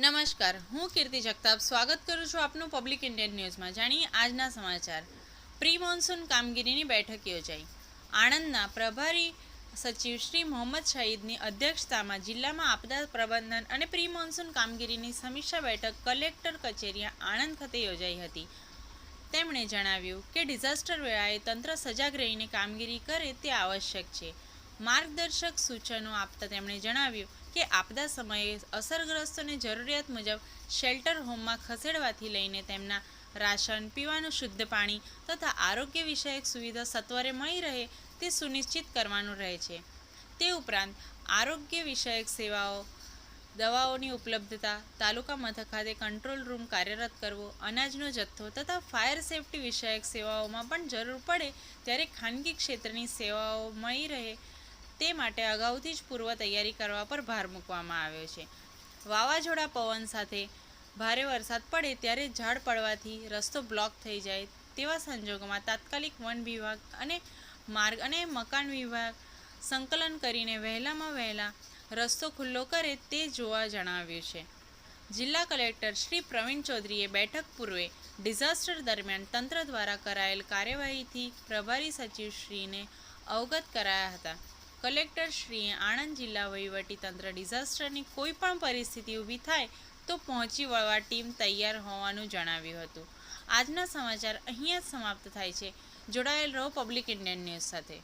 નમસ્કાર, હું કીર્તિ જગતાપ સ્વાગત કરું છું આપનું પબ્લિક ઇન્ડિયન ન્યૂઝમાં। જાણીએ આજના સમાચાર। પ્રી મોન્સૂન કામગીરીની બેઠક યોજાઈ। આણંદના પ્રભારી સચિવ શ્રી મોહમ્મદ શહીદની અધ્યક્ષતામાં જિલ્લામાં આપદા પ્રબંધન અને પ્રી મોન્સૂન કામગીરીની સમીક્ષા બેઠક કલેક્ટર કચેરી આણંદ ખાતે યોજાઈ હતી। તેમણે જણાવ્યું કે ડિઝાસ્ટર વેળાએ તંત્ર સજાગ રહીને કામગીરી કરે તે આવશ્યક છે। માર્ગદર્શક સૂચનો આપતા તેમણે જણાવ્યું કે આપદા સમયે અસરગ્રસ્તોને જરૂરિયાત મુજબ શેલ્ટર હોમમાં ખસેડવાથી લઈને તેમના રાશન, પીવાનું શુદ્ધ પાણી તથા આરોગ્ય વિષયક સુવિધા સત્વરે મળી રહે તે સુનિશ્ચિત કરવાનું રહે છે। તે ઉપરાંત આરોગ્ય વિષયક સેવાઓ, દવાઓની ઉપલબ્ધતા, તાલુકા મથક ખાતે કંટ્રોલ રૂમ કાર્યરત કરવો, અનાજનો જથ્થો તથા ફાયર સેફટી વિષયક સેવાઓમાં પણ જરૂર પડે ત્યારે ખાનગી ક્ષેત્રની સેવાઓ મળી રહે તે માટે અગાઉથી જ પૂર્વ તૈયારી કરવા પર ભાર મૂકવામાં આવ્યો છે। વાવાઝોડા પવન સાથે ભારે વરસાદ પડે ત્યારે ઝાડ પડવાથી રસ્તો બ્લોક થઈ જાય તેવા સંજોગોમાં તાત્કાલિક વન વિભાગ અને માર્ગ અને મકાન વિભાગ સંકલન કરીને વહેલામાં વહેલા રસ્તો ખુલ્લો કરે તે જોવા જણાવ્યું છે। જિલ્લા કલેક્ટર શ્રી પ્રવીણ ચૌધરીએ બેઠક પૂર્વે ડિઝાસ્ટર દરમિયાન તંત્ર દ્વારા કરાયેલ કાર્યવાહીથી પ્રભારી સચિવશ્રીને અવગત કરાયા હતા। કલેક્ટરશ્રીએ આણંદ જિલ્લા વહીવટી તંત્ર ડિઝાસ્ટરની કોઈ પણ પરિસ્થિતિ ઊભી થાય તો પહોંચી વળવા ટીમ તૈયાર હોવાનું જણાવ્યું હતું। આજના સમાચાર અહીંયા જ સમાપ્ત થાય છે। જોડાયેલ રહો પબ્લિક ઇન્ડિયન ન્યૂઝ સાથે।